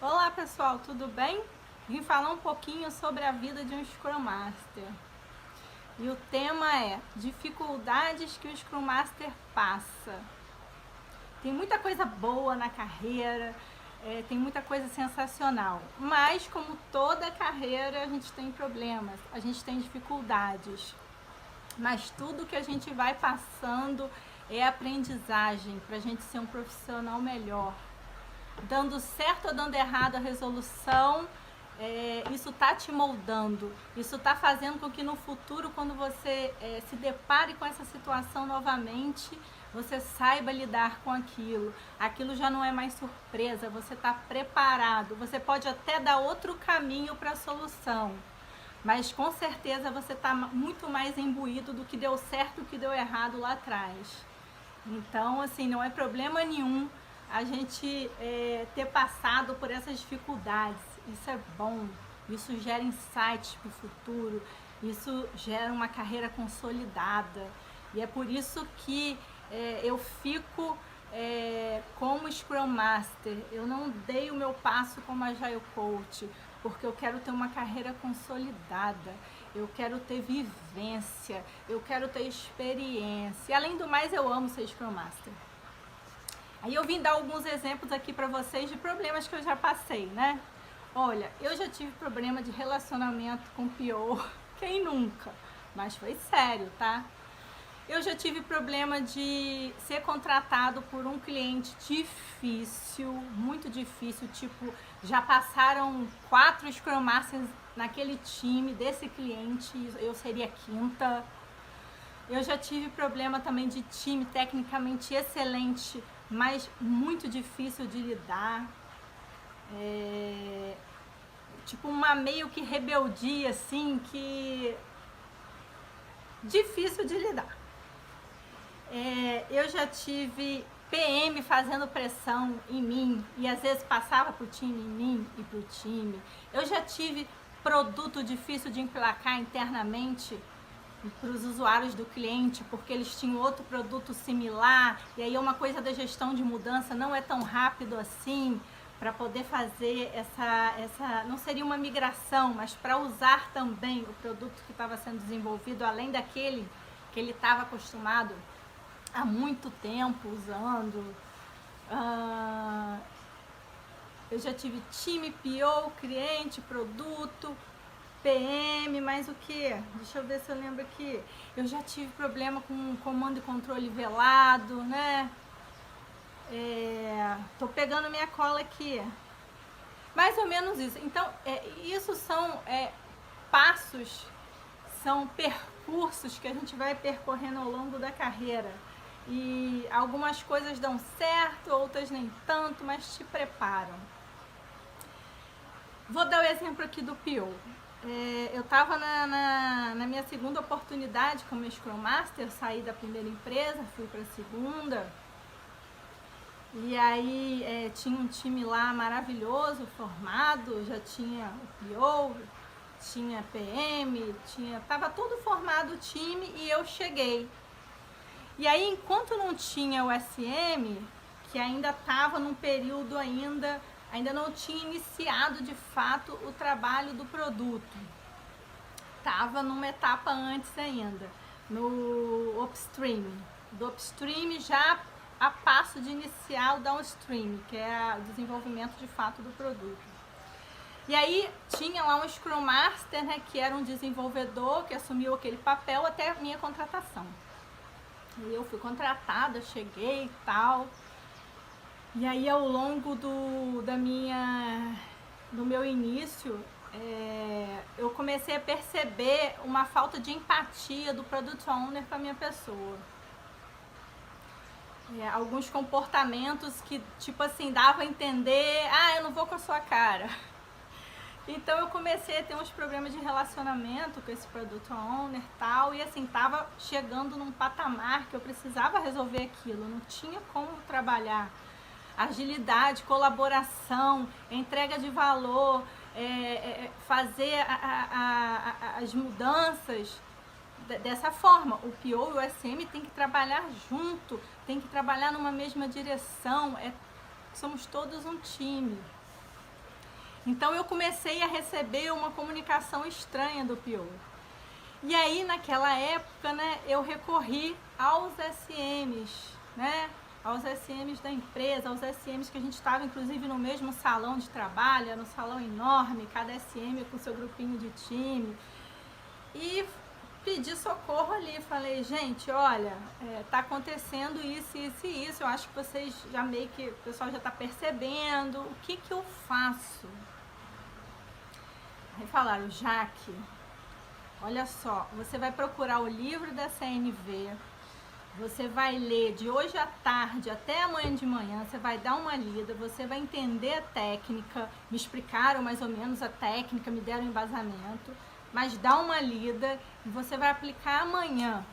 Olá pessoal, tudo bem? Vim falar um pouquinho sobre a vida de um Scrum Master. E o tema é dificuldades que o Scrum Master passa. Tem muita coisa boa na carreira, tem muita coisa sensacional. Mas como toda carreira, a gente tem problemas, a gente tem dificuldades. Mas tudo que a gente vai passando é aprendizagem para a gente ser um profissional melhor. Dando certo ou dando errado a resolução, isso está te moldando, isso está fazendo com que no futuro, quando você se depare com essa situação novamente, você saiba lidar com aquilo. Aquilo já não é mais surpresa, você está preparado, você pode até dar outro caminho para a solução, mas com certeza você está muito mais imbuído do que deu certo e o que deu errado lá atrás. Então, assim, não é problema nenhum a gente ter passado por essas dificuldades. Isso é bom, isso gera insights para o futuro, isso gera uma carreira consolidada. E é por isso que eu fico como Scrum Master. Eu não dei o meu passo como Agile Coach, porque eu quero ter uma carreira consolidada, eu quero ter vivência, eu quero ter experiência. E, além do mais, eu amo ser Scrum Master. Aí eu vim dar alguns exemplos aqui para vocês de problemas que eu já passei, né? Olha, eu já tive problema de relacionamento com PO, quem nunca? Mas foi sério, tá? Eu já tive problema de ser contratado por um cliente difícil, muito difícil, tipo, já passaram 4 Scrum Masters naquele time desse cliente, eu seria a quinta. Eu já tive problema também de time tecnicamente excelente, mas muito difícil de lidar. Tipo uma meio que rebeldia, assim, que difícil de lidar. Eu já tive PM fazendo pressão em mim e às vezes passava pro time em mim e pro time. Eu já tive produto difícil de emplacar internamente para os usuários do cliente, porque eles tinham outro produto similar, e aí uma coisa da gestão de mudança não é tão rápido assim, para poder fazer essa não seria uma migração, mas para usar também o produto que estava sendo desenvolvido, além daquele que ele estava acostumado há muito tempo usando. Eu já tive time, PO, cliente, produto, PM, mais o que? Deixa eu ver se eu lembro aqui. Eu já tive problema com comando e controle velado, né? Tô pegando minha cola aqui. Mais ou menos isso. Então, isso são passos, são percursos que a gente vai percorrendo ao longo da carreira. E algumas coisas dão certo, outras nem tanto, mas te preparam. Vou dar o exemplo aqui do PO. Eu estava na minha segunda oportunidade como Scrum Master, saí da primeira empresa, fui para a segunda. E aí tinha um time lá maravilhoso, formado, já tinha o PO, tinha PM, tava tudo formado o time e eu cheguei. E aí, enquanto não tinha o SM, que ainda estava num período ainda não tinha iniciado de fato o trabalho do produto. Estava numa etapa antes ainda, no upstream. Do upstream já a passo de iniciar o downstream, que é o desenvolvimento de fato do produto. E aí tinha lá um Scrum Master, né, que era um desenvolvedor que assumiu aquele papel até a minha contratação. E eu fui contratada, cheguei e tal. E aí ao longo do meu início, eu comecei a perceber uma falta de empatia do Product Owner com a minha pessoa. Alguns comportamentos que, tipo assim, davam a entender, eu não vou com a sua cara. Então eu comecei a ter uns problemas de relacionamento com esse Product Owner e tal, e assim, tava chegando num patamar que eu precisava resolver aquilo, não tinha como trabalhar. Agilidade, colaboração, entrega de valor, fazer as mudanças dessa forma. O PO e o SM tem que trabalhar junto, tem que trabalhar numa mesma direção, somos todos um time. Então eu comecei a receber uma comunicação estranha do P.O. E aí naquela época, né, eu recorri aos SMs, né? Aos SMs da empresa, aos SMs que a gente estava inclusive no mesmo salão de trabalho, era um salão enorme, cada SM com seu grupinho de time. E pedi socorro ali, falei, gente, olha, tá acontecendo isso, isso e isso, eu acho que vocês já meio que, o pessoal já tá percebendo, o que que eu faço? Aí falaram, Jaque, olha só, você vai procurar o livro da CNV, você vai ler de hoje à tarde até amanhã de manhã, você vai dar uma lida, você vai entender a técnica, me explicaram mais ou menos a técnica, me deram embasamento, mas dá uma lida e você vai aplicar amanhã,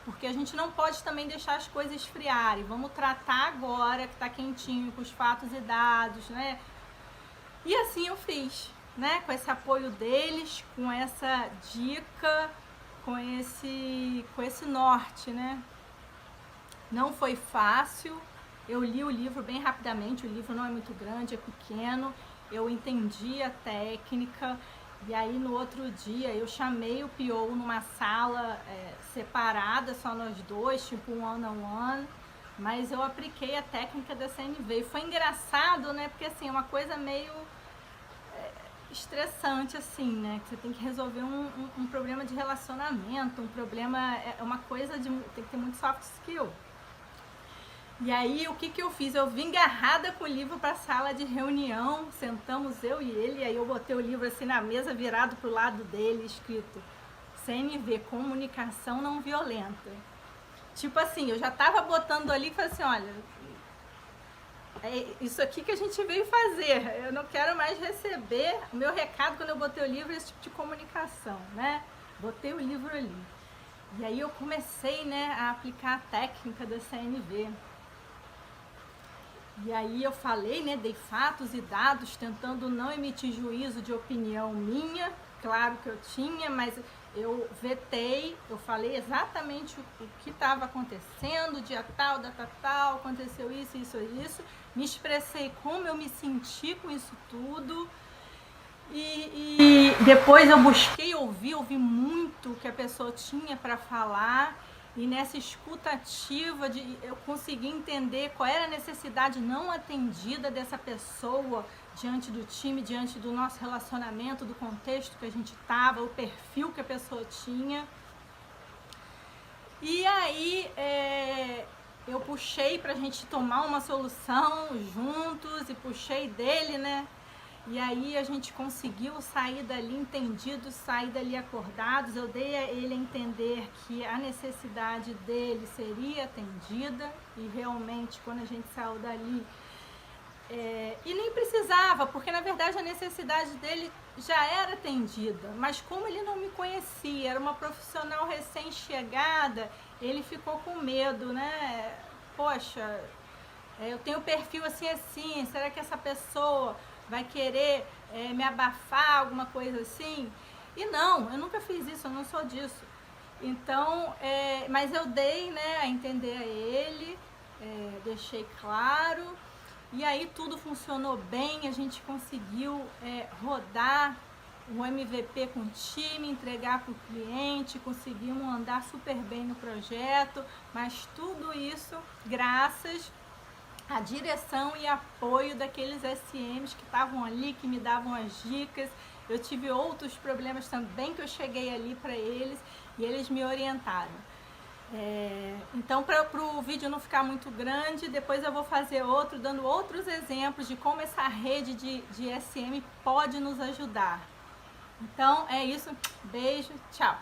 porque a gente não pode também deixar as coisas esfriarem, vamos tratar agora que está quentinho, com os fatos e dados, né? E assim eu fiz, né? Com esse apoio deles, com essa dica, com esse norte, né? Não foi fácil, eu li o livro bem rapidamente, o livro não é muito grande, é pequeno, eu entendi a técnica, e aí no outro dia eu chamei o P.O. numa sala separada, só nós dois, tipo um one-on-one, mas eu apliquei a técnica da CNV. E foi engraçado, né, porque assim, é uma coisa meio estressante, assim, né, que você tem que resolver um problema de relacionamento, um problema, é uma coisa de, tem que ter muito soft skill. E aí, o que que eu fiz? Eu vim agarrada com o livro para a sala de reunião, sentamos eu e ele, e aí eu botei o livro assim na mesa, virado pro lado dele, escrito CNV, Comunicação Não Violenta. Tipo assim, eu já tava botando ali e falei assim, olha, é isso aqui que a gente veio fazer, eu não quero mais receber, o meu recado quando eu botei o livro é esse tipo de comunicação, né? Botei o livro ali. E aí eu comecei, né, a aplicar a técnica da CNV. E aí eu falei, né, dei fatos e dados, tentando não emitir juízo de opinião minha, claro que eu tinha, mas eu vetei, eu falei exatamente o que estava acontecendo, dia tal, data tal, aconteceu isso, isso, isso, me expressei como eu me senti com isso tudo, e depois eu busquei ouvi muito o que a pessoa tinha para falar, e nessa escuta ativa eu consegui entender qual era a necessidade não atendida dessa pessoa diante do time, diante do nosso relacionamento, do contexto que a gente estava, o perfil que a pessoa tinha. E aí eu puxei para a gente tomar uma solução juntos e puxei dele, né? E aí a gente conseguiu sair dali entendidos, sair dali acordados. Eu dei a ele a entender que a necessidade dele seria atendida e realmente quando a gente saiu dali, e nem precisava, porque na verdade a necessidade dele já era atendida, mas como ele não me conhecia, era uma profissional recém-chegada, ele ficou com medo, né? Poxa, eu tenho perfil assim, será que essa pessoa vai querer me abafar, alguma coisa assim? E não, eu nunca fiz isso, eu não sou disso. Então, mas eu dei, né, a entender a ele, deixei claro, e aí tudo funcionou bem, a gente conseguiu rodar o MVP com o time, entregar para o cliente, conseguimos andar super bem no projeto, mas tudo isso graças a direção e apoio daqueles SMs que estavam ali, que me davam as dicas. Eu tive outros problemas também que eu cheguei ali para eles e eles me orientaram. Então, para o vídeo não ficar muito grande, depois eu vou fazer outro, dando outros exemplos de como essa rede de SM pode nos ajudar. Então, é isso. Beijo, tchau!